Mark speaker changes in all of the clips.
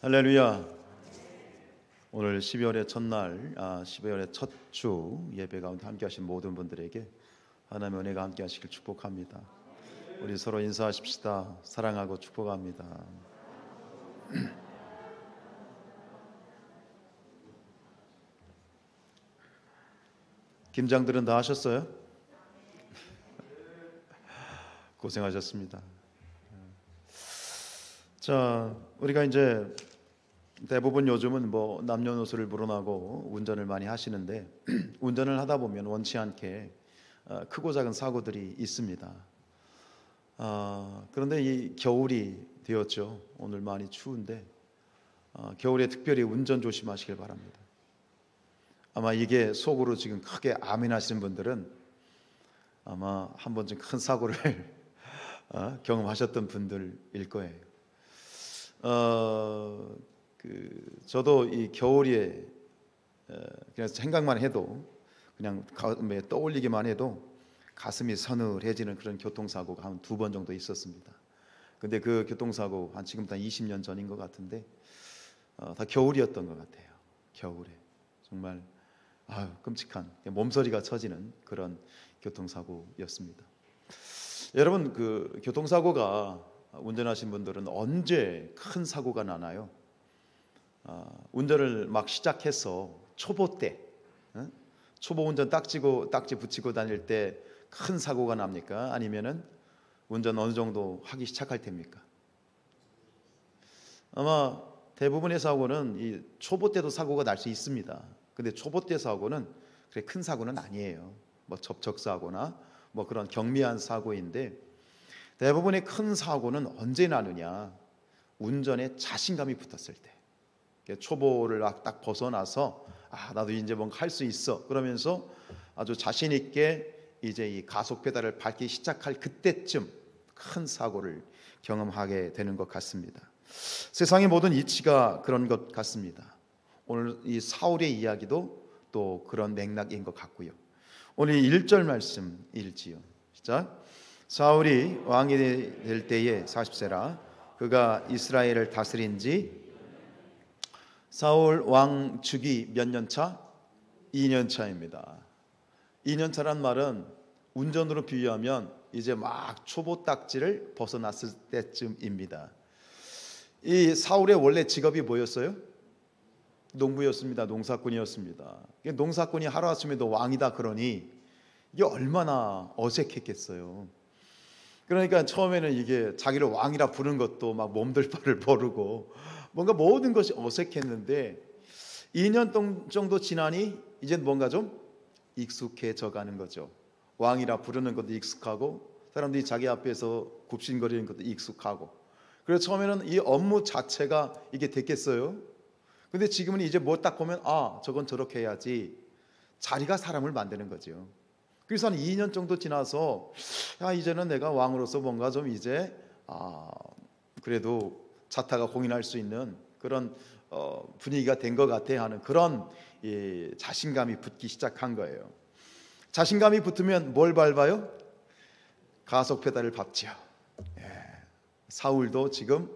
Speaker 1: 할렐루야. 오늘 12월의 첫날, 12월의 첫 주 예배 가운데 함께 하신 모든 분들에게 하나님의 은혜가 함께 하시길 축복합니다. 우리 서로 인사하십시다. 사랑하고 축복합니다. 김장들은 다 하셨어요? 고생하셨습니다. 자, 우리가 이제 대부분 요즘은 남녀노소를 불문하고 운전을 많이 하시는데 운전을 하다 보면 원치 않게 크고 작은 사고들이 있습니다. 그런데 이 겨울이 되었죠. 오늘 많이 추운데 겨울에 특별히 운전 조심하시길 바랍니다. 아마 이게 속으로 지금 크게 아멘 하시는 분들은 아마 한 번쯤 큰 사고를 경험하셨던 분들일 거예요. 저도 이 겨울에 그냥 생각만 해도 그냥 떠올리기만 해도 가슴이 서늘해지는 그런 교통사고가 한 2번 정도 있었습니다. 근데 그 교통사고 한 지금부터 20년 전인 것 같은데 다 겨울이었던 것 같아요. 겨울에 정말 끔찍한 몸서리가 쳐지는 그런 교통사고였습니다. 여러분, 그 교통사고가 운전하신 분들은 언제 큰 사고가 나나요? 운전을 막 시작해서 초보 때, 초보 운전 딱지 붙이고 다닐 때 큰 사고가 납니까? 아니면은 운전 어느 정도 하기 시작할 때입니까? 아마 대부분의 사고는 이 초보 때도 사고가 날 수 있습니다. 근데 초보 때 사고는 그래 큰 사고는 아니에요. 접촉 사고나 그런 경미한 사고인데 대부분의 큰 사고는 언제 나느냐? 운전에 자신감이 붙었을 때. 초보를 딱 벗어나서 나도 이제 뭔가 할 수 있어 그러면서 아주 자신 있게 이제 이 가속 페달을 밟기 시작할 그때쯤 큰 사고를 경험하게 되는 것 같습니다. 세상의 모든 이치가 그런 것 같습니다. 오늘 이 사울의 이야기도 또 그런 맥락인 것 같고요. 오늘 1절 말씀 읽지요. 시작. 사울이 왕이 될 때에 40세라 그가 이스라엘을 다스린 지 사울 왕 즉위 몇 년 차? 2년 차입니다. 2년 차란 말은 운전으로 비유하면 이제 막 초보 딱지를 벗어났을 때쯤입니다. 이 사울의 원래 직업이 뭐였어요? 농부였습니다. 농사꾼이었습니다. 농사꾼이 하루아침에도 왕이다 그러니 이게 얼마나 어색했겠어요. 그러니까 처음에는 이게 자기를 왕이라 부르는 것도 막 몸들 바를 모르고 뭔가 모든 것이 어색했는데 2년 정도 지나니 이제 뭔가 좀 익숙해져 가는 거죠. 왕이라 부르는 것도 익숙하고 사람들이 자기 앞에서 굽신거리는 것도 익숙하고 그래서 처음에는 이 업무 자체가 이게 됐겠어요. 근데 지금은 이제 딱 보면 저건 저렇게 해야지 자리가 사람을 만드는 거죠. 그래서 한 2년 정도 지나서 이제는 내가 왕으로서 뭔가 좀 이제 그래도 자타가 공인할 수 있는 그런 분위기가 된 것 같아 하는 그런 자신감이 붙기 시작한 거예요. 자신감이 붙으면 뭘 밟아요? 가속 페달을 밟죠. 사울도 지금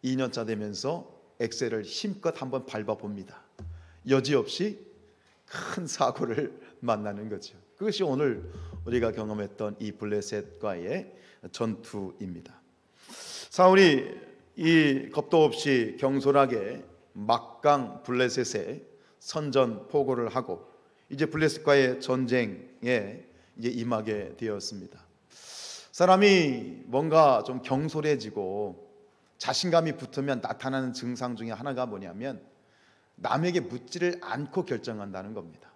Speaker 1: 2년차 되면서 엑셀을 힘껏 한번 밟아봅니다. 여지없이 큰 사고를 만나는 거죠. 그것이 오늘 우리가 경험했던 이 블레셋과의 전투입니다. 사울이 이 겁도 없이 경솔하게 막강 블레셋에 선전포고를 하고 이제 블레셋과의 전쟁에 이제 임하게 되었습니다. 사람이 뭔가 좀 경솔해지고 자신감이 붙으면 나타나는 증상 중에 하나가 뭐냐면 남에게 묻지를 않고 결정한다는 겁니다.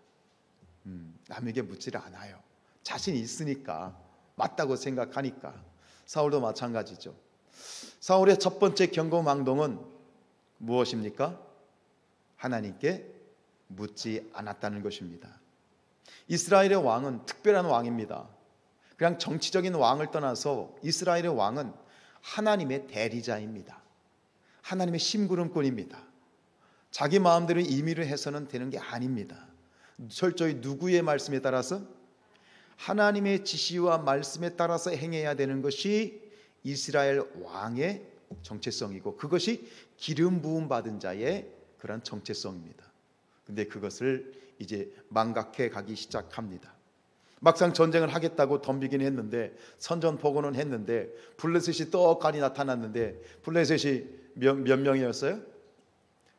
Speaker 1: 남에게 묻지를 않아요. 자신 있으니까, 맞다고 생각하니까. 사울도 마찬가지죠. 사울의 첫 번째 경고망동은 무엇입니까? 하나님께 묻지 않았다는 것입니다. 이스라엘의 왕은 특별한 왕입니다. 그냥 정치적인 왕을 떠나서 이스라엘의 왕은 하나님의 대리자입니다. 하나님의 심부름꾼입니다. 자기 마음대로 임의를 해서는 되는 게 아닙니다. 철저히 누구의 말씀에 따라서? 하나님의 지시와 말씀에 따라서 행해야 되는 것이 이스라엘 왕의 정체성이고 그것이 기름 부음 받은 자의 그런 정체성입니다. 근데 그것을 이제 망각해 가기 시작합니다. 막상 전쟁을 하겠다고 덤비긴 했는데 선전포고는 했는데 블레셋이 떡하니 나타났는데 블레셋이 몇 명이었어요?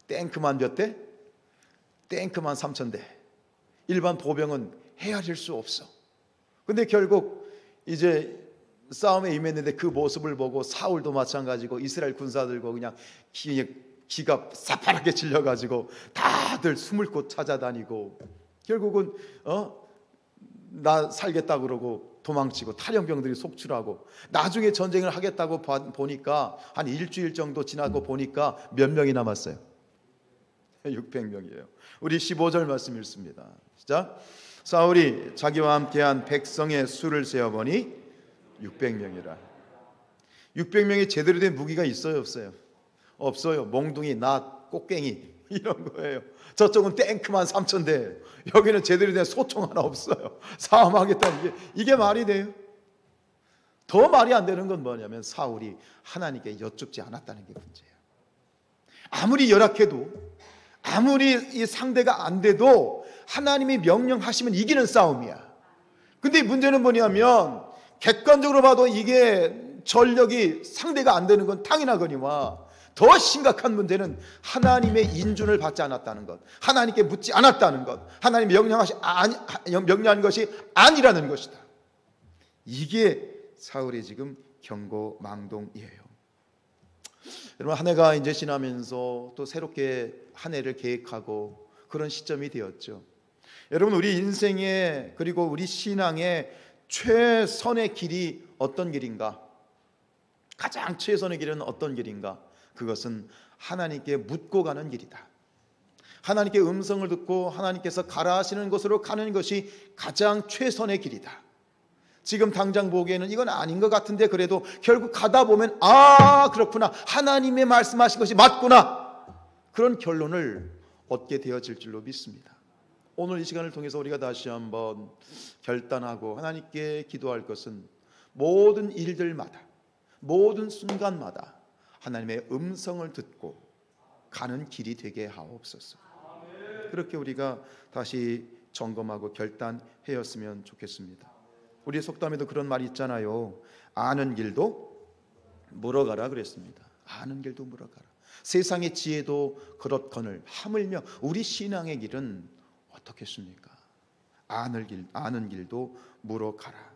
Speaker 1: 탱크만 몇 대? 탱크만 3,000대. 일반 보병은 헤아릴 수 없어. 근데 결국 이제 싸움에 임했는데 그 모습을 보고 사울도 마찬가지고 이스라엘 군사들고 그냥 기가 새파랗게 질려가지고 다들 숨을 곳 찾아다니고 결국은 나 살겠다 그러고 도망치고 탈영병들이 속출하고 나중에 전쟁을 하겠다고 보니까 한 일주일 정도 지나고 보니까 몇 명이 남았어요? 600명이에요. 우리 15절 말씀 읽습니다. 시작. 사울이 자기와 함께한 백성의 수를 세어보니 600명이라. 600명이 제대로 된 무기가 있어요, 없어요? 없어요. 몽둥이, 낫, 꽃갱이 이런 거예요. 저쪽은 탱크만 3,000대, 여기는 제대로 된 소총 하나 없어요. 싸움하겠다는 이게 말이 돼요? 더 말이 안 되는 건 뭐냐면 사울이 하나님께 여쭙지 않았다는 게 문제예요. 아무리 열악해도, 아무리 이 상대가 안 돼도 하나님이 명령하시면 이기는 싸움이야. 근데 문제는 뭐냐면 객관적으로 봐도 이게 전력이 상대가 안 되는 건 당연하거니와 더 심각한 문제는 하나님의 인준을 받지 않았다는 것, 하나님께 묻지 않았다는 것, 하나님 명령한 것이 아니라는 것이다. 이게 사울의 지금 경고망동이에요. 여러분, 한 해가 이제 지나면서 또 새롭게 한 해를 계획하고 그런 시점이 되었죠. 여러분, 우리 인생의 그리고 우리 신앙의 최선의 길이 어떤 길인가? 가장 최선의 길은 어떤 길인가? 그것은 하나님께 묻고 가는 길이다. 하나님께 음성을 듣고 하나님께서 가라 하시는 곳으로 가는 것이 가장 최선의 길이다. 지금 당장 보기에는 이건 아닌 것 같은데 그래도 결국 가다 보면 그렇구나, 하나님의 말씀하신 것이 맞구나, 그런 결론을 얻게 되어질 줄로 믿습니다. 오늘 이 시간을 통해서 우리가 다시 한번 결단하고 하나님께 기도할 것은 모든 일들마다, 모든 순간마다 하나님의 음성을 듣고 가는 길이 되게 하옵소서. 그렇게 우리가 다시 점검하고 결단하였으면 좋겠습니다. 우리 속담에도 그런 말이 있잖아요. 아는 길도 물어가라 그랬습니다. 아는 길도 물어가라. 세상의 지혜도 그렇거늘 하물며 우리 신앙의 길은 어떻겠습니까? 아는 길도 물어가라.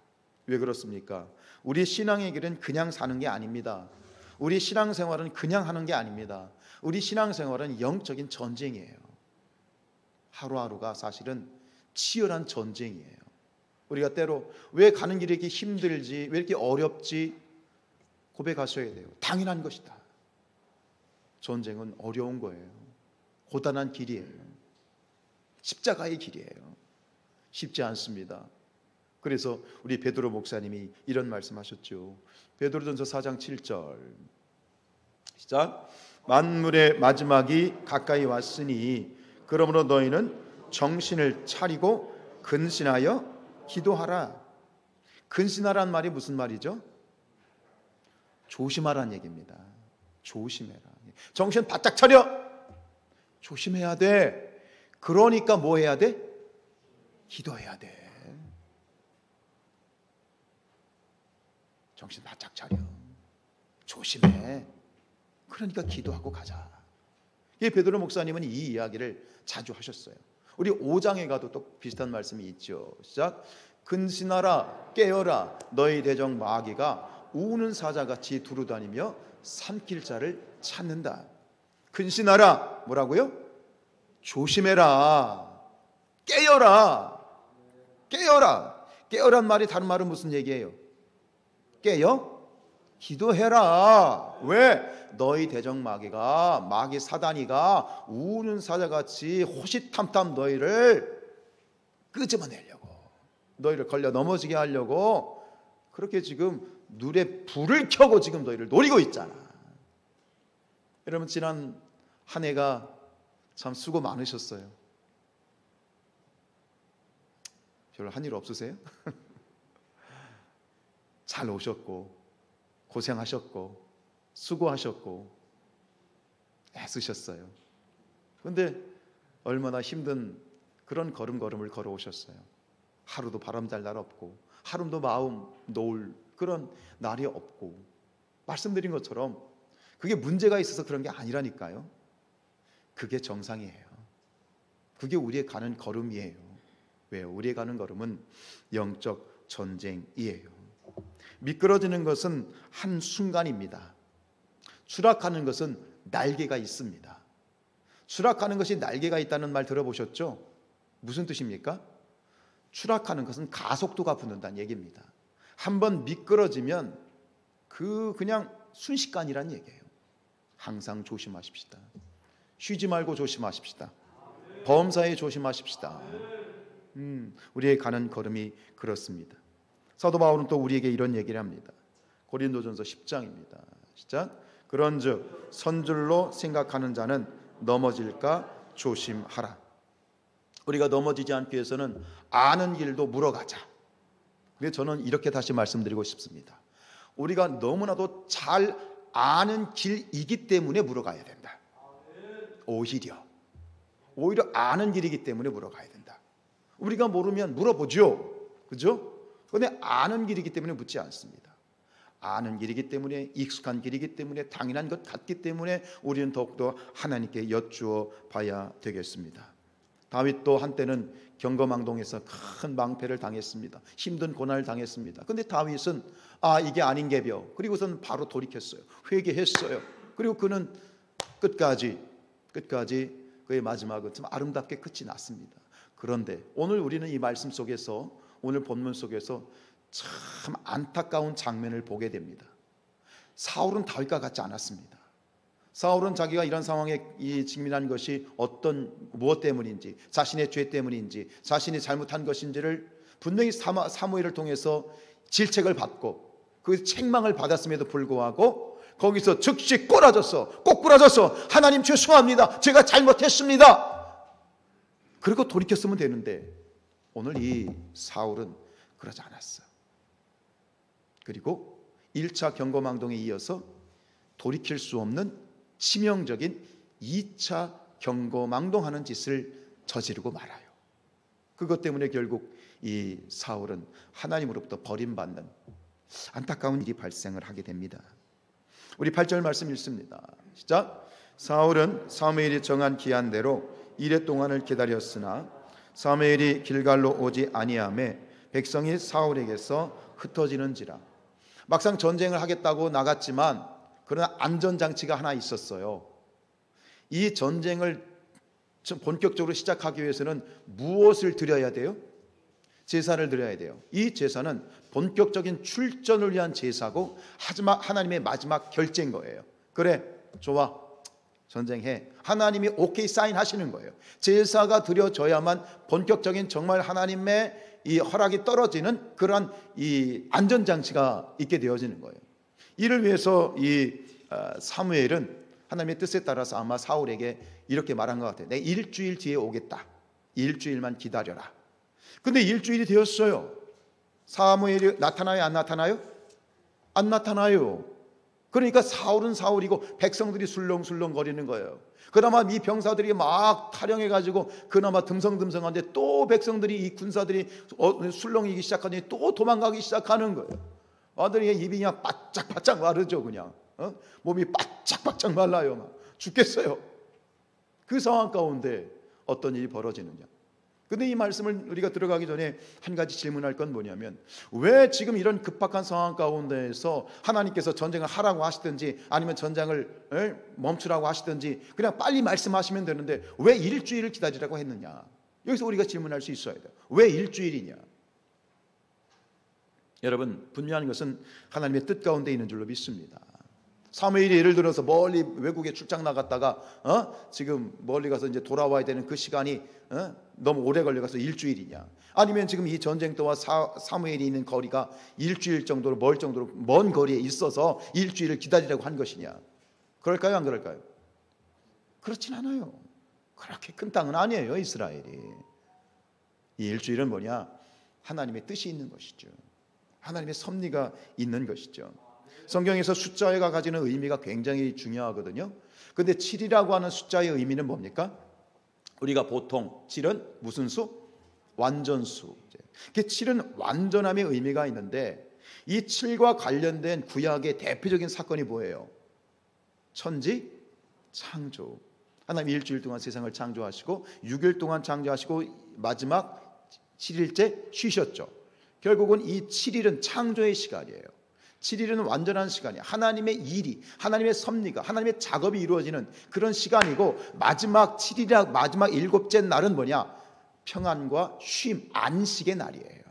Speaker 1: 왜 그렇습니까? 우리 신앙의 길은 그냥 사는 게 아닙니다. 우리 신앙생활은 그냥 하는 게 아닙니다. 우리 신앙생활은 영적인 전쟁이에요. 하루하루가 사실은 치열한 전쟁이에요. 우리가 때로 왜 가는 길이 이렇게 힘들지, 왜 이렇게 어렵지 고백하셔야 돼요. 당연한 것이다. 전쟁은 어려운 거예요. 고단한 길이에요. 십자가의 길이에요. 쉽지 않습니다. 그래서 우리 베드로 목사님이 이런 말씀하셨죠. 베드로전서 4장 7절 시작. 만물의 마지막이 가까이 왔으니 그러므로 너희는 정신을 차리고 근신하여 기도하라. 근신하라는 말이 무슨 말이죠? 조심하라는 얘기입니다. 조심해라. 정신 바짝 차려. 조심해야 돼. 그러니까 뭐 해야 돼? 기도해야 돼. 정신 바짝 차려. 조심해. 그러니까 기도하고 가자. 이 베드로 목사님은 이 이야기를 자주 하셨어요. 우리 5장에 가도 또 비슷한 말씀이 있죠. 시작. 근신하라, 깨어라. 너희 대적 마귀가 우는 사자같이 두루다니며 삼킬 자를 찾는다. 근신하라. 뭐라고요? 조심해라. 깨어라. 깨어라. 깨어란 말이 다른 말은 무슨 얘기예요? 깨어? 기도해라. 왜? 너희 대적 마귀가, 마귀 사단이가 우는 사자같이 호시탐탐 너희를 끄집어내려고, 너희를 걸려 넘어지게 하려고 그렇게 지금 눈에 불을 켜고 지금 너희를 노리고 있잖아. 여러분, 지난 한 해가 참 수고 많으셨어요. 별로 한 일 없으세요? 잘 오셨고 고생하셨고 수고하셨고 애쓰셨어요. 그런데 얼마나 힘든 그런 걸음걸음을 걸어오셨어요. 하루도 바람잘 날 없고 하루도 마음 놓을 그런 날이 없고, 말씀드린 것처럼 그게 문제가 있어서 그런 게 아니라니까요. 그게 정상이에요. 그게 우리의 가는 걸음이에요. 왜요? 우리의 가는 걸음은 영적 전쟁이에요. 미끄러지는 것은 한순간입니다. 추락하는 것은 날개가 있습니다. 추락하는 것이 날개가 있다는 말 들어보셨죠? 무슨 뜻입니까? 추락하는 것은 가속도가 붙는다는 얘기입니다. 한번 미끄러지면 그냥 순식간이란 얘기예요. 항상 조심하십시다. 쉬지 말고 조심하십시다. 범사에 조심하십시다. 우리의 가는 걸음이 그렇습니다. 사도 바울은 또 우리에게 이런 얘기를 합니다. 고린도전서 10장입니다. 시작. 그런즉 선줄로 생각하는 자는 넘어질까 조심하라. 우리가 넘어지지 않기 위해서는 아는 길도 물어가자. 근데 저는 이렇게 다시 말씀드리고 싶습니다. 우리가 너무나도 잘 아는 길이기 때문에 물어가야 된다. 오히려 아는 길이기 때문에 물어가야 된다. 우리가 모르면 물어보죠. 그죠? 그런데 아는 길이기 때문에 묻지 않습니다. 아는 길이기 때문에, 익숙한 길이기 때문에, 당연한 것 같기 때문에 우리는 더욱더 하나님께 여쭈어 봐야 되겠습니다. 다윗도 한때는 경거망동에서 큰 망패를 당했습니다. 힘든 고난을 당했습니다. 그런데 다윗은 이게 아닌게벼. 그리고선 바로 돌이켰어요. 회개했어요. 그리고 그는 끝까지 그의 마지막은 참 아름답게 끝이 났습니다. 그런데 오늘 우리는 이 말씀 속에서, 오늘 본문 속에서 참 안타까운 장면을 보게 됩니다. 사울은 다윗과 같지 않았습니다. 사울은 자기가 이런 상황에 직면한 것이 무엇 때문인지, 자신의 죄 때문인지, 자신이 잘못한 것인지를 분명히 사무엘을 통해서 질책을 받고 그 책망을 받았음에도 불구하고 거기서 즉시 꼬꾸라져서 하나님 죄송합니다. 제가 잘못했습니다. 그리고 돌이켰으면 되는데 오늘 이 사울은 그러지 않았어요. 그리고 1차 경거망동에 이어서 돌이킬 수 없는 치명적인 2차 경거망동하는 짓을 저지르고 말아요. 그것 때문에 결국 이 사울은 하나님으로부터 버림받는 안타까운 일이 발생을 하게 됩니다. 우리 8절 말씀 읽습니다. 시작. 사울은 사무엘이 정한 기한대로 이레 동안을 기다렸으나 사무엘이 길갈로 오지 아니하매 백성이 사울에게서 흩어지는지라. 막상 전쟁을 하겠다고 나갔지만 그러나 안전장치가 하나 있었어요. 이 전쟁을 본격적으로 시작하기 위해서는 무엇을 드려야 돼요? 제사를 드려야 돼요. 이 제사는 본격적인 출전을 위한 제사고, 하지만 하나님의 마지막 결제인 거예요. 그래, 좋아, 전쟁해. 하나님이 오케이 사인하시는 거예요. 제사가 드려져야만 본격적인 정말 하나님의 이 허락이 떨어지는 그러한 이 안전장치가 있게 되어지는 거예요. 이를 위해서 이 사무엘은 하나님의 뜻에 따라서 아마 사울에게 이렇게 말한 것 같아요. 내 일주일 뒤에 오겠다. 일주일만 기다려라. 근데 일주일이 되었어요. 사무엘이 나타나요? 안 나타나요? 안 나타나요. 그러니까 사울은 사울이고 백성들이 술렁술렁 거리는 거예요. 그나마 이 병사들이 막 타령해가지고 그나마 듬성듬성한데 또 백성들이, 이 군사들이 술렁이기 시작하니 또 도망가기 시작하는 거예요. 아들이 입이 그냥 바짝바짝 마르죠. 그냥 몸이 바짝바짝 말라요. 막 죽겠어요. 그 상황 가운데 어떤 일이 벌어지느냐. 근데 이 말씀을 우리가 들어가기 전에 한 가지 질문할 건 뭐냐면, 왜 지금 이런 급박한 상황 가운데에서 하나님께서 전쟁을 하라고 하시든지 아니면 전쟁을 멈추라고 하시든지 그냥 빨리 말씀하시면 되는데 왜 일주일을 기다리라고 했느냐. 여기서 우리가 질문할 수 있어야 돼요. 왜 일주일이냐. 여러분, 분명한 것은 하나님의 뜻 가운데 있는 줄로 믿습니다. 사무엘이 예를 들어서 멀리 외국에 출장 나갔다가 지금 멀리 가서 이제 돌아와야 되는 그 시간이 너무 오래 걸려가서 일주일이냐, 아니면 지금 이 전쟁터와 사무엘이 있는 거리가 일주일 정도로 먼 거리에 있어서 일주일을 기다리라고 한 것이냐. 그럴까요? 안 그럴까요? 그렇진 않아요. 그렇게 큰 땅은 아니에요, 이스라엘이. 이 일주일은 뭐냐? 하나님의 뜻이 있는 것이죠. 하나님의 섭리가 있는 것이죠. 성경에서 숫자가 가지는 의미가 굉장히 중요하거든요. 근데 7이라고 하는 숫자의 의미는 뭡니까? 우리가 보통 7은 무슨 수? 완전수. 그 7은 완전함의 의미가 있는데 이 7과 관련된 구약의 대표적인 사건이 뭐예요? 천지 창조. 하나님 일주일 동안 세상을 창조하시고 6일 동안 창조하시고 마지막 7일째 쉬셨죠. 결국은 이 7일은 창조의 시간이에요. 7일은 완전한 시간이에요. 하나님의 일이, 하나님의 섭리가, 하나님의 작업이 이루어지는 그런 시간이고, 마지막 7일이라 마지막 일곱째 날은 뭐냐? 평안과 쉼, 안식의 날이에요.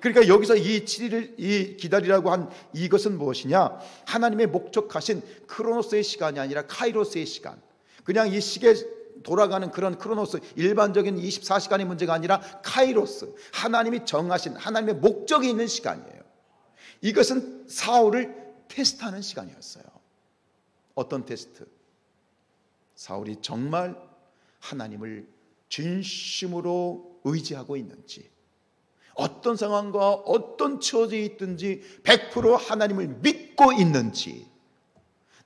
Speaker 1: 그러니까 여기서 이 7일을 이 기다리라고 한 이것은 무엇이냐? 하나님의 목적하신 크로노스의 시간이 아니라 카이로스의 시간. 그냥 이 시계 돌아가는 그런 크로노스, 일반적인 24시간의 문제가 아니라 카이로스, 하나님이 정하신 하나님의 목적이 있는 시간이에요. 이것은 사울을 테스트하는 시간이었어요. 어떤 테스트? 사울이 정말 하나님을 진심으로 의지하고 있는지, 어떤 상황과 어떤 처지에 있든지 100% 하나님을 믿고 있는지,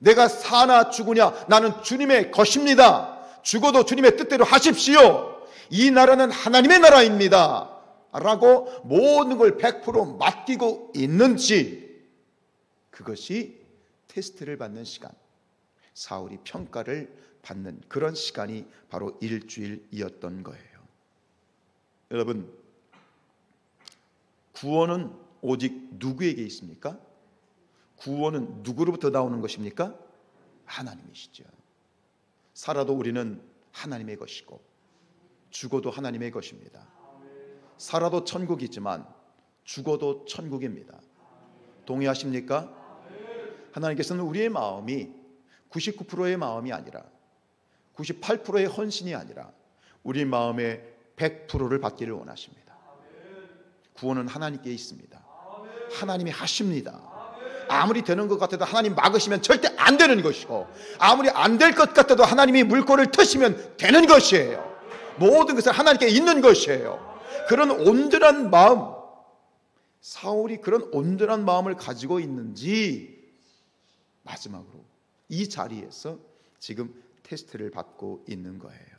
Speaker 1: 내가 사나 죽으냐 나는 주님의 것입니다. 죽어도 주님의 뜻대로 하십시오. 이 나라는 하나님의 나라입니다. 라고 모든 걸 100% 맡기고 있는지, 그것이 테스트를 받는 시간, 사울이 평가를 받는 그런 시간이 바로 일주일이었던 거예요. 여러분, 구원은 오직 누구에게 있습니까? 구원은 누구로부터 나오는 것입니까? 하나님이시죠. 살아도 우리는 하나님의 것이고 죽어도 하나님의 것입니다. 살아도 천국이지만 죽어도 천국입니다. 동의하십니까? 하나님께서는 우리의 마음이 99%의 마음이 아니라 98%의 헌신이 아니라 우리 마음의 100%를 받기를 원하십니다. 구원은 하나님께 있습니다. 하나님이 하십니다. 아무리 되는 것 같아도 하나님 막으시면 절대 안 되는 것이고, 아무리 안 될 것 같아도 하나님이 물꼬를 트시면 되는 것이에요. 모든 것은 하나님께 있는 것이에요. 그런 온전한 마음, 사울이 그런 온전한 마음을 가지고 있는지 마지막으로 이 자리에서 지금 테스트를 받고 있는 거예요.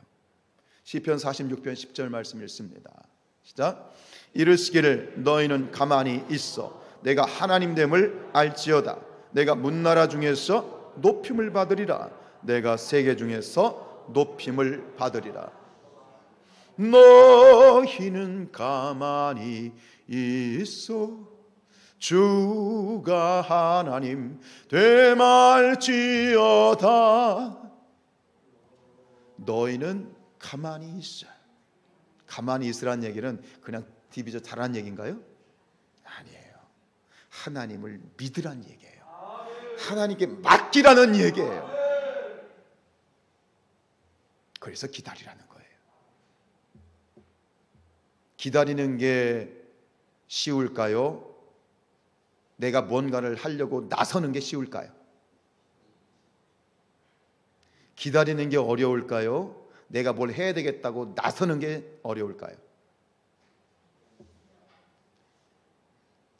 Speaker 1: 시편 46편 10절 말씀 읽습니다. 시작. 이르시기를 너희는 가만히 있어 내가 하나님됨을 알지어다. 내가 문나라 중에서 높임을 받으리라. 내가 세계 중에서 높임을 받으리라. 너희는 가만히 있어 주가 하나님 되말지어다. 너희는 가만히 있어. 가만히 있으라는 얘기는 그냥 디비저 잘하는 얘기인가요? 아니에요. 하나님을 믿으라는 얘기예요. 하나님께 맡기라는 얘기예요. 그래서 기다리라는 거예요. 기다리는 게 쉬울까요? 내가 뭔가를 하려고 나서는 게 쉬울까요? 기다리는 게 어려울까요? 내가 뭘 해야 되겠다고 나서는 게 어려울까요?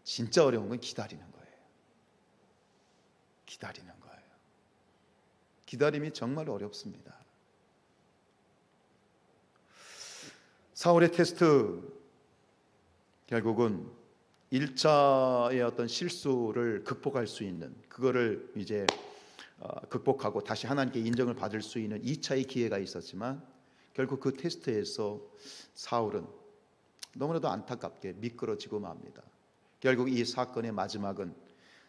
Speaker 1: 진짜 어려운 건 기다리는 거예요. 기다리는 거예요. 기다림이 정말 어렵습니다. 사울의 테스트, 결국은 1차의 어떤 실수를 극복할 수 있는, 그거를 이제 극복하고 다시 하나님께 인정을 받을 수 있는 2차의 기회가 있었지만, 결국 그 테스트에서 사울은 너무나도 안타깝게 미끄러지고 맙니다. 결국 이 사건의 마지막은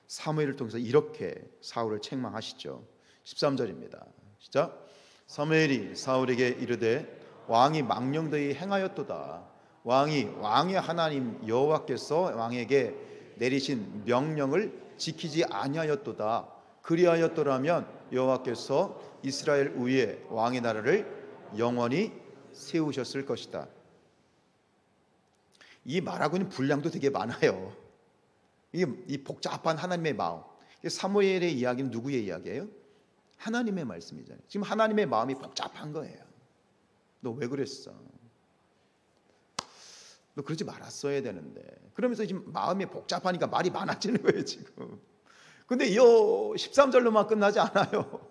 Speaker 1: 사무엘을 통해서 이렇게 사울을 책망하시죠. 13절입니다. 시작. 사무엘이 사울에게 이르되 왕이 망령되이 행하였도다. 왕의 하나님 여호와께서 왕에게 내리신 명령을 지키지 아니하였도다. 그리하였더라면 여호와께서 이스라엘 위에 왕의 나라를 영원히 세우셨을 것이다. 이 말하고 있는 분량도 되게 많아요. 이 복잡한 하나님의 마음. 사무엘의 이야기는 누구의 이야기예요? 하나님의 말씀이잖아요. 지금 하나님의 마음이 복잡한 거예요. 너 왜 그랬어? 너 그러지 말았어야 되는데. 그러면서 지금 마음이 복잡하니까 말이 많아지는 거예요, 지금. 근데 이 13절로만 끝나지 않아요.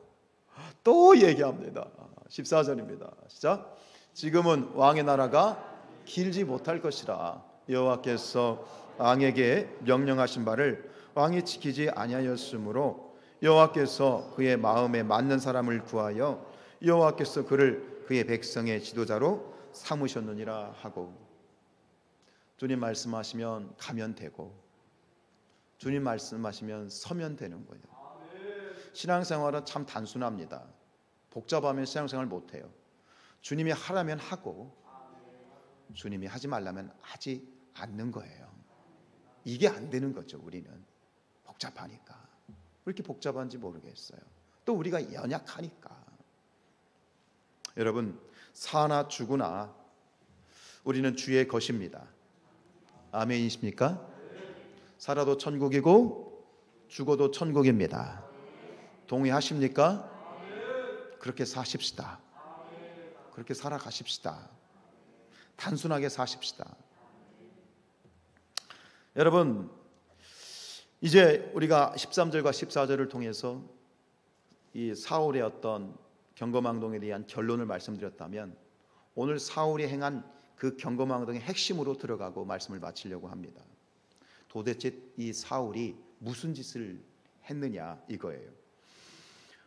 Speaker 1: 또 얘기합니다. 14절입니다. 시작. 지금은 왕의 나라가 길지 못할 것이라. 여호와께서 왕에게 명령하신 바를 왕이 지키지 아니하였으므로 여호와께서 그의 마음에 맞는 사람을 구하여 여호와께서 그를 그의 백성의 지도자로 삼으셨느니라 하고, 주님 말씀하시면 가면 되고 주님 말씀하시면 서면 되는 거예요. 신앙생활은 참 단순합니다. 복잡하면 신앙생활 못해요. 주님이 하라면 하고 주님이 하지 말라면 하지 않는 거예요. 이게 안 되는 거죠. 우리는 복잡하니까. 왜 이렇게 복잡한지 모르겠어요. 또 우리가 연약하니까. 여러분, 사나 죽으나 우리는 주의 것입니다. 아멘이십니까? 살아도 천국이고 죽어도 천국입니다. 동의하십니까? 그렇게 사십시다. 그렇게 살아가십시다. 단순하게 사십시다. 여러분, 이제 우리가 13절과 14절을 통해서 이 사울의 어떤 경거망동에 대한 결론을 말씀드렸다면, 오늘 사울이 행한 그 경거망동의 핵심으로 들어가고 말씀을 마치려고 합니다. 도대체 이 사울이 무슨 짓을 했느냐 이거예요.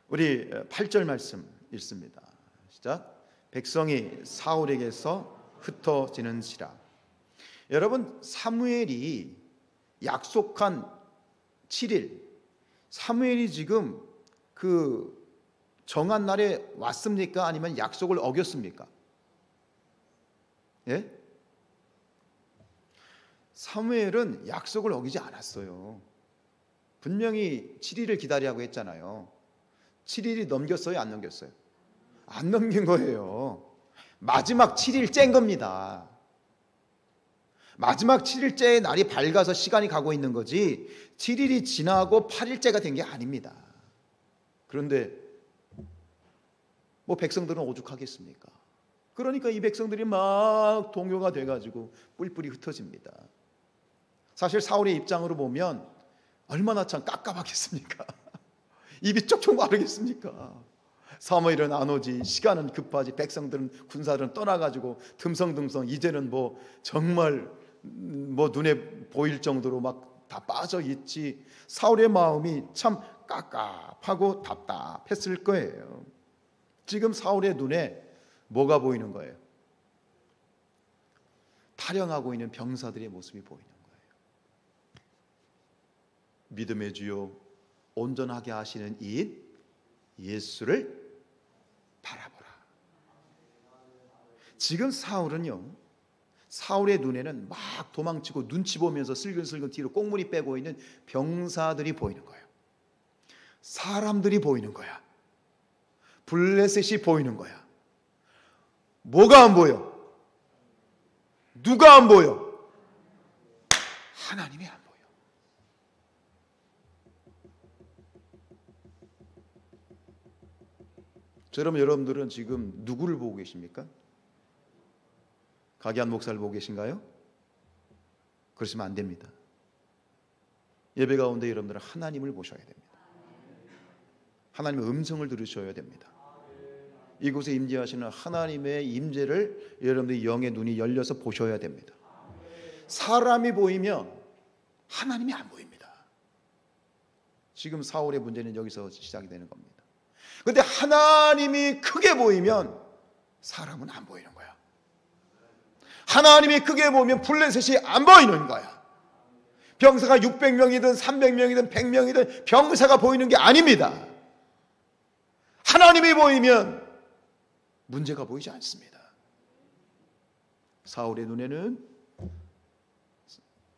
Speaker 1: 우리 8절 말씀 읽습니다. 시작. 백성이 사울에게서 흩어지는지라. 여러분, 사무엘이 약속한 7일, 사무엘이 지금 그 정한 날에 왔습니까? 아니면 약속을 어겼습니까? 예? 사무엘은 약속을 어기지 않았어요. 분명히 7일을 기다리라고 했잖아요. 7일이 넘겼어요? 안 넘겼어요? 안 넘긴 거예요. 마지막 7일 짠 겁니다. 마지막 7일째의 날이 밝아서 시간이 가고 있는 거지 7일이 지나고 8일째가 된 게 아닙니다. 그런데 뭐 백성들은 오죽하겠습니까? 그러니까 이 백성들이 막 동요가 돼가지고 뿔뿔이 흩어집니다. 사실 사울의 입장으로 보면 얼마나 참 깝깝하겠습니까? 입이 쪽쪽 마르겠습니까? 사무엘은 안 오지, 시간은 급하지, 백성들은 군사들은 떠나가지고 듬성듬성 이제는 뭐 정말 뭐 눈에 보일 정도로 막 다 빠져 있지. 사울의 마음이 참 깝깝하고 답답했을 거예요. 지금 사울의 눈에 뭐가 보이는 거예요? 타령하고 있는 병사들의 모습이 보이는 거예요. 믿음의 주요 온전하게 하시는 이인 예수를 바라보라. 지금 사울은요, 사울의 눈에는 막 도망치고 눈치 보면서 슬근슬근 뒤로 꽁무니 빼고 있는 병사들이 보이는 거예요. 사람들이 보이는 거야. 블레셋이 보이는 거야. 뭐가 안 보여? 누가 안 보여? 하나님이 안 보여. 저러면 여러분들은 지금 누구를 보고 계십니까? 가기한 목사를 보고 계신가요? 그러시면 안 됩니다. 예배 가운데 여러분들은 하나님을 보셔야 됩니다. 하나님의 음성을 들으셔야 됩니다. 이곳에 임재하시는 하나님의 임재를 여러분들의 영의 눈이 열려서 보셔야 됩니다. 사람이 보이면 하나님이 안 보입니다. 지금 사울의 문제는 여기서 시작이 되는 겁니다. 그런데 하나님이 크게 보이면 사람은 안 보이는 거야. 하나님이 크게 보면 블레셋이 안 보이는 거야. 병사가 600명이든 300명이든 100명이든 병사가 보이는 게 아닙니다. 하나님이 보이면 문제가 보이지 않습니다. 사울의 눈에는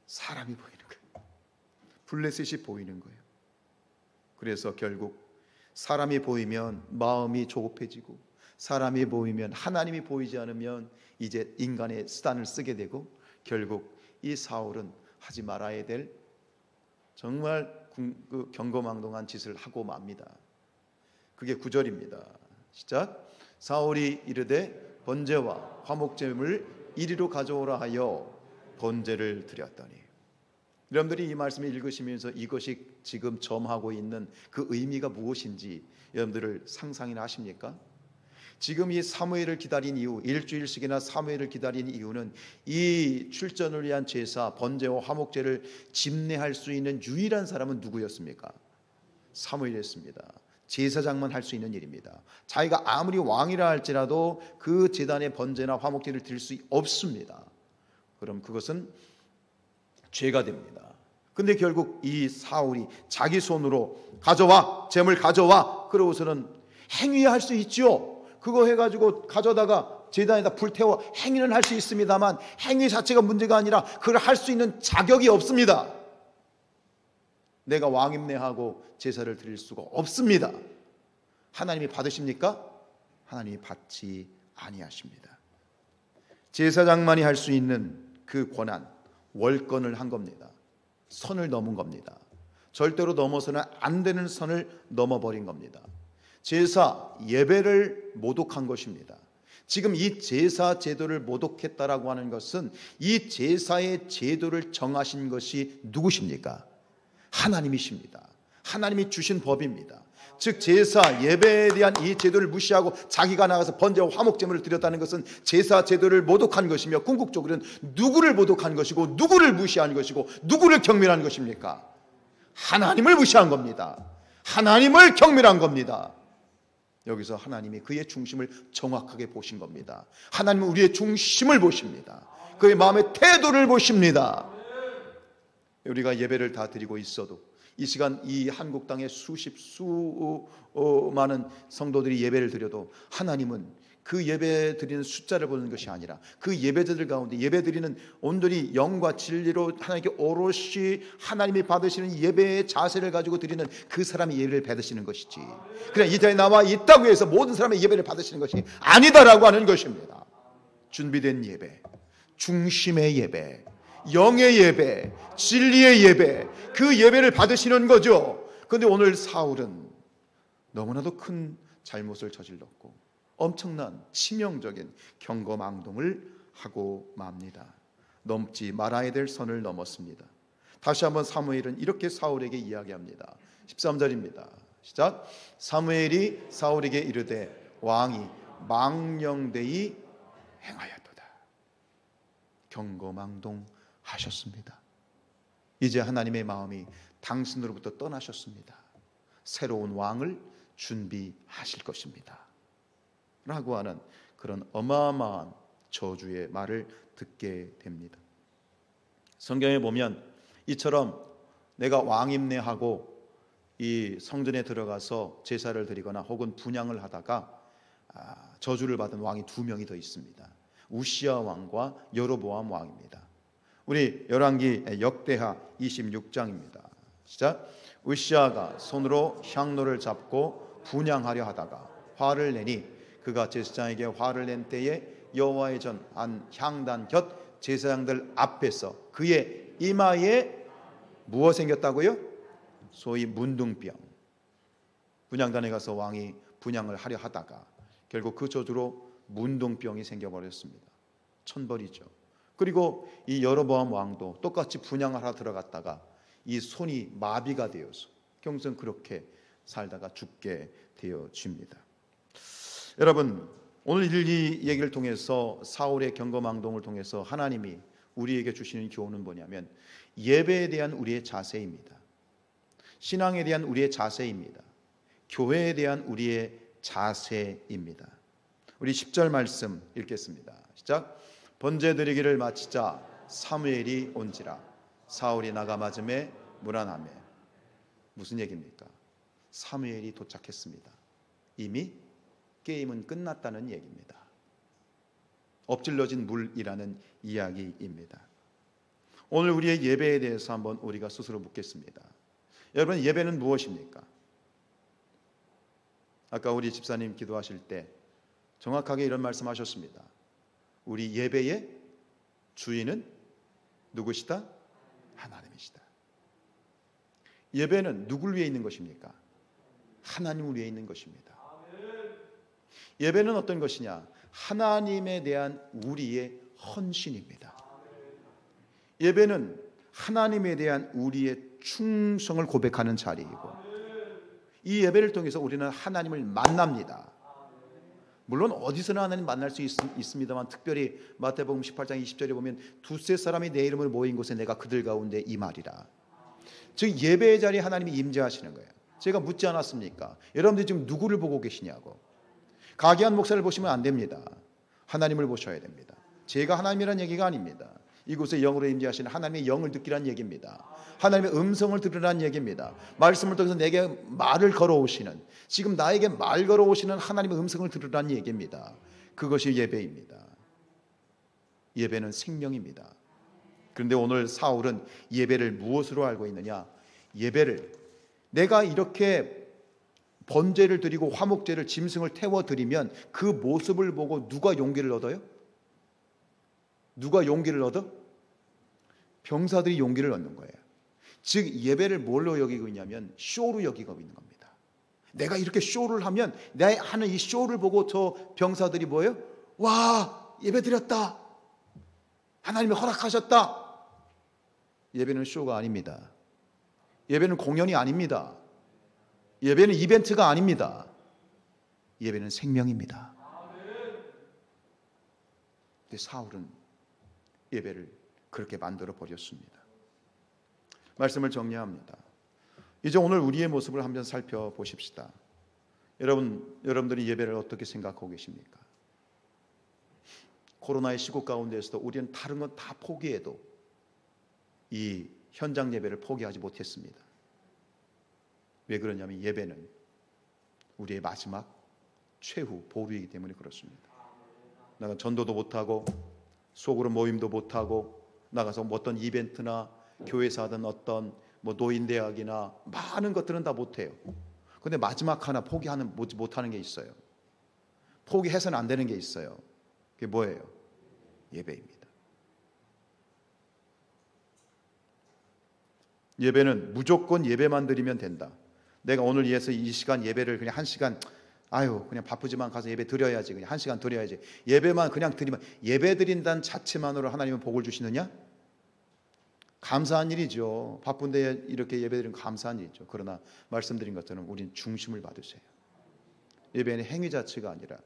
Speaker 1: 사람이 보이는 거예요. 블레셋이 보이는 거예요. 그래서 결국 사람이 보이면 마음이 조급해지고, 사람이 보이면, 하나님이 보이지 않으면 이제 인간의 수단을 쓰게 되고, 결국 이 사울은 하지 말아야 될 정말 경거망동한 짓을 하고 맙니다. 그게 9절입니다. 시작. 사울이 이르되 번제와 화목제물을 이리로 가져오라 하여 번제를 드렸더니. 여러분들이 이 말씀을 읽으시면서 이것이 지금 점하고 있는 그 의미가 무엇인지 여러분들을 상상이나 하십니까? 지금 이 사무엘을 기다린 이유, 일주일씩이나 사무엘을 기다린 이유는 이 출전을 위한 제사, 번제와 화목제를 집례할 수 있는 유일한 사람은 누구였습니까? 사무엘이었습니다. 제사장만 할 수 있는 일입니다. 자기가 아무리 왕이라 할지라도 그 제단의 번제나 화목제를 드릴 수 없습니다. 그럼 그것은 죄가 됩니다. 근데 결국 이 사울이 자기 손으로 가져와, 제물 가져와, 그러고서는 행위할 수 있죠. 그거 해가지고 가져다가 제단에다 불태워 행위는 할 수 있습니다만 행위 자체가 문제가 아니라 그걸 할 수 있는 자격이 없습니다. 내가 왕임례하고 제사를 드릴 수가 없습니다. 하나님이 받으십니까? 하나님이 받지 아니하십니다. 제사장만이 할 수 있는 그 권한, 월권을 한 겁니다. 선을 넘은 겁니다. 절대로 넘어서는 안 되는 선을 넘어버린 겁니다. 제사, 예배를 모독한 것입니다. 지금 이 제사 제도를 모독했다라고 하는 것은 이 제사의 제도를 정하신 것이 누구십니까? 하나님이십니다. 하나님이 주신 법입니다. 즉 제사, 예배에 대한 이 제도를 무시하고 자기가 나가서 번제와 화목제물을 드렸다는 것은 제사 제도를 모독한 것이며 궁극적으로는 누구를 모독한 것이고 누구를 무시한 것이고 누구를 경멸한 것입니까? 하나님을 무시한 겁니다. 하나님을 경멸한 겁니다. 여기서 하나님이 그의 중심을 정확하게 보신 겁니다. 하나님은 우리의 중심을 보십니다. 그의 마음의 태도를 보십니다. 우리가 예배를 다 드리고 있어도 이 시간 이 한국 땅에 많은 성도들이 예배를 드려도 하나님은 그 예배 드리는 숫자를 보는 것이 아니라 그 예배자들 가운데 예배 드리는 온전히 영과 진리로 하나님께 오롯이 하나님이 받으시는 예배의 자세를 가지고 드리는 그 사람이 예배를 받으시는 것이지, 그냥 이 자리에 나와 있다고 해서 모든 사람의 예배를 받으시는 것이 아니다라고 하는 것입니다. 준비된 예배, 중심의 예배, 영의 예배, 진리의 예배, 그 예배를 받으시는 거죠. 그런데 오늘 사울은 너무나도 큰 잘못을 저질렀고 엄청난 치명적인 경거망동을 하고 맙니다. 넘지 말아야 될 선을 넘었습니다. 다시 한번 사무엘은 이렇게 사울에게 이야기합니다. 13절입니다. 시작. 사무엘이 사울에게 이르되 왕이 망령되이 행하였도다. 경거망동 하셨습니다. 이제 하나님의 마음이 당신으로부터 떠나셨습니다. 새로운 왕을 준비하실 것입니다 라고 하는 그런 어마어마한 저주의 말을 듣게 됩니다. 성경에 보면 이처럼 내가 왕임례하고 이 성전에 들어가서 제사를 드리거나 혹은 분향을 하다가 저주를 받은 왕이 두 명이 더 있습니다. 우시야 왕과 여로보암 왕입니다. 우리 열왕기 역대하 26장입니다. 시작. 우시야가 손으로 향로를 잡고 분향하려 하다가 화를 내니 그가 제사장에게 화를 낸 때에 여호와의 전 안 향단 곁 제사장들 앞에서 그의 이마에 무엇 생겼다고요? 소위 문둥병. 분향단에 가서 왕이 분향을 하려 하다가 결국 그 저주로 문둥병이 생겨버렸습니다. 천벌이죠. 그리고 이 여로보암 왕도 똑같이 분향을 하러 들어갔다가 이 손이 마비가 되어서 평생 그렇게 살다가 죽게 되어집니다. 여러분, 오늘 이 얘기를 통해서 사울의 경거망동을 통해서 하나님이 우리에게 주시는 교훈은 뭐냐면 예배에 대한 우리의 자세입니다. 신앙에 대한 우리의 자세입니다. 교회에 대한 우리의 자세입니다. 우리 10절 말씀 읽겠습니다. 시작. 번제 드리기를 마치자 사무엘이 온지라 사울이 나가 맞음에 물안하매. 무슨 얘기입니까? 사무엘이 도착했습니다. 이미 게임은 끝났다는 얘기입니다. 엎질러진 물이라는 이야기입니다. 오늘 우리의 예배에 대해서 한번 우리가 스스로 묻겠습니다. 여러분, 예배는 무엇입니까? 아까 우리 집사님 기도하실 때 정확하게 이런 말씀하셨습니다. 우리 예배의 주인은 누구시다? 하나님이시다. 예배는 누굴 위해 있는 것입니까? 하나님을 위해 있는 것입니다. 예배는 어떤 것이냐? 하나님에 대한 우리의 헌신입니다. 예배는 하나님에 대한 우리의 충성을 고백하는 자리이고, 이 예배를 통해서 우리는 하나님을 만납니다. 물론 어디서나 하나님 만날 수 있습니다만, 특별히 마태복음 18장 20절에 보면 두세 사람이 내 이름을 모인 곳에 내가 그들 가운데 임하리라. 즉 예배의 자리에 하나님이 임재하시는 거예요. 제가 묻지 않았습니까? 여러분들이 지금 누구를 보고 계시냐고. 가기한 목사를 보시면 안 됩니다. 하나님을 보셔야 됩니다. 제가 하나님이란 얘기가 아닙니다. 이곳에 영으로 임재하시는 하나님의 영을 듣기란 얘기입니다. 하나님의 음성을 들으란 얘기입니다. 말씀을 통해서 내게 말을 걸어오시는, 지금 나에게 말 걸어오시는 하나님의 음성을 들으란 얘기입니다. 그것이 예배입니다. 예배는 생명입니다. 그런데 오늘 사울은 예배를 무엇으로 알고 있느냐? 예배를 내가 이렇게 번제를 드리고 화목제를 짐승을 태워드리면 그 모습을 보고 누가 용기를 얻어요? 누가 용기를 얻어? 병사들이 용기를 얻는 거예요. 즉 예배를 뭘로 여기고 있냐면 쇼로 여기고 있는 겁니다. 내가 이렇게 쇼를 하면 내 하는 이 쇼를 보고 저 병사들이 뭐예요? 와, 예배 드렸다, 하나님이 허락하셨다. 예배는 쇼가 아닙니다. 예배는 공연이 아닙니다. 예배는 이벤트가 아닙니다. 예배는 생명입니다. 근데 사울은 예배를 그렇게 만들어 버렸습니다. 말씀을 정리합니다. 이제 오늘 우리의 모습을 한번 살펴보십시다. 여러분들이 예배를 어떻게 생각하고 계십니까? 코로나의 시국 가운데에서도 우리는 다른 건 다 포기해도 이 현장 예배를 포기하지 못했습니다. 왜 그러냐면 예배는 우리의 마지막 최후 보루이기 때문에 그렇습니다. 내가 전도도 못하고 속으로 모임도 못하고 나가서 어떤 이벤트나 교회에서 하던 어떤 노인대학이나 많은 것들은 다 못해요. 그런데 마지막 하나 포기하는 못하는 게 있어요. 포기해서는 안 되는 게 있어요. 그게 뭐예요? 예배입니다. 예배는 무조건 예배만 드리면 된다. 내가 오늘 위해서 이 시간 예배를 그냥 1시간, 그냥 바쁘지만 가서 예배 드려야지, 그냥 1시간 드려야지, 예배만 그냥 드리면, 예배 드린다는 자체만으로 하나님은 복을 주시느냐? 감사한 일이죠. 바쁜데 이렇게 예배 드리면 감사한 일이죠. 그러나 말씀드린 것처럼 우리는 중심을 받으세요. 예배는 행위 자체가 아니라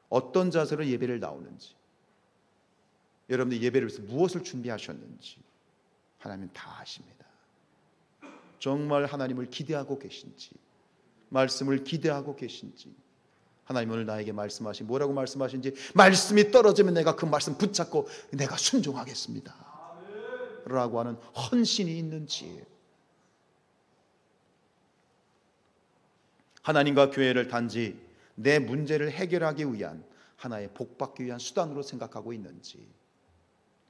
Speaker 1: 어떤 자세로 예배를 나오는지, 여러분들 예배를 위해서 무엇을 준비하셨는지 하나님은 다 아십니다. 정말 하나님을 기대하고 계신지, 말씀을 기대하고 계신지, 하나님 오늘 나에게 말씀하신, 뭐라고 말씀하신지, 말씀이 떨어지면 내가 그 말씀 붙잡고 내가 순종하겠습니다 라고 하는 헌신이 있는지, 하나님과 교회를 단지 내 문제를 해결하기 위한 하나의 복받기 위한 수단으로 생각하고 있는지.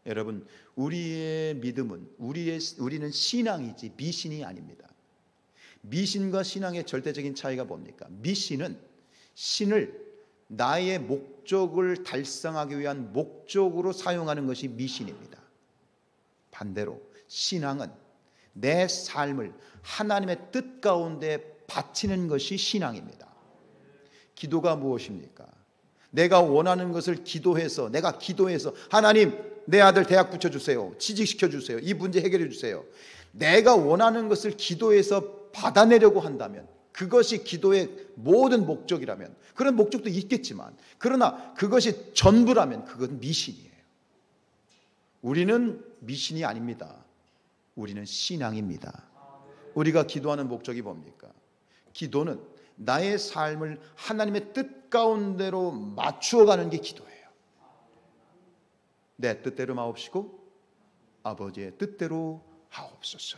Speaker 1: 여러분, 우리의 믿음은 우리는 신앙이지 미신이 아닙니다. 미신과 신앙의 절대적인 차이가 뭡니까? 미신은 신을 나의 목적을 달성하기 위한 목적으로 사용하는 것이 미신입니다. 반대로 신앙은 내 삶을 하나님의 뜻 가운데 바치는 것이 신앙입니다. 기도가 무엇입니까? 내가 원하는 것을 기도해서, 내가 기도해서 하나님 내 아들 대학 붙여주세요, 취직시켜주세요, 이 문제 해결해주세요, 내가 원하는 것을 기도해서 받아내려고 한다면, 그것이 기도의 모든 목적이라면, 그런 목적도 있겠지만, 그러나 그것이 전부라면 그건 미신이에요. 우리는 미신이 아닙니다. 우리는 신앙입니다. 우리가 기도하는 목적이 뭡니까? 기도는 나의 삶을 하나님의 뜻 가운데로 맞추어가는 게 기도예요. 내 뜻대로 마옵시고 아버지의 뜻대로 하옵소서.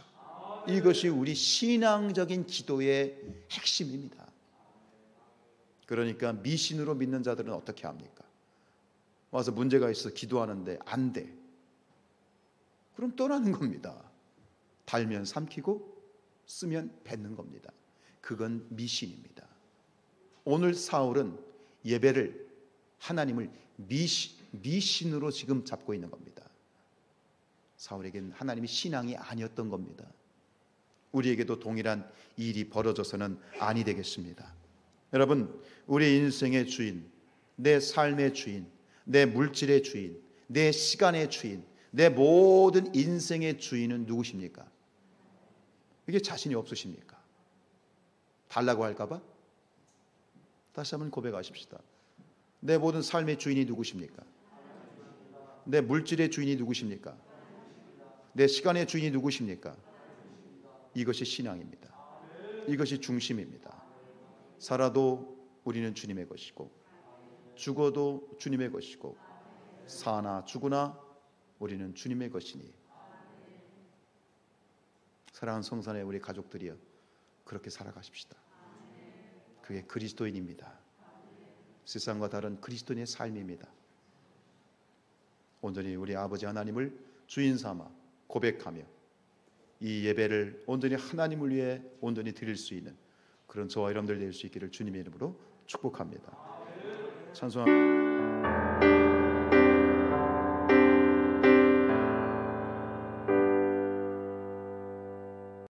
Speaker 1: 이것이 우리 신앙적인 기도의 핵심입니다. 그러니까 미신으로 믿는 자들은 어떻게 합니까? 와서 문제가 있어 기도하는데 안 돼. 그럼 떠나는 겁니다. 달면 삼키고 쓰면 뱉는 겁니다. 그건 미신입니다. 오늘 사울은 예배를, 하나님을 미신으로 지금 잡고 있는 겁니다. 사울에게는 하나님이 신앙이 아니었던 겁니다. 우리에게도 동일한 일이 벌어져서는 아니 되겠습니다. 여러분, 우리 인생의 주인, 내 삶의 주인, 내 물질의 주인, 내 시간의 주인, 내 모든 인생의 주인은 누구십니까? 이게 자신이 없으십니까? 달라고 할까봐? 다시 한번 고백하십시다. 내 모든 삶의 주인이 누구십니까? 내 물질의 주인이 누구십니까? 내 시간의 주인이 누구십니까? 이것이 신앙입니다. 이것이 중심입니다. 살아도 우리는 주님의 것이고 죽어도 주님의 것이고 사나 죽으나 우리는 주님의 것이니. 사랑하는 성산의 우리 가족들이여, 그렇게 살아가십시다. 그게 그리스도인입니다. 세상과 다른 그리스도인의 삶입니다. 온전히 우리 아버지 하나님을 주인 삼아 고백하며 이 예배를 온전히 하나님을 위해 온전히 드릴 수 있는 그런 저와 여러분들 될 수 있기를 주님의 이름으로 축복합니다. 찬송합니다.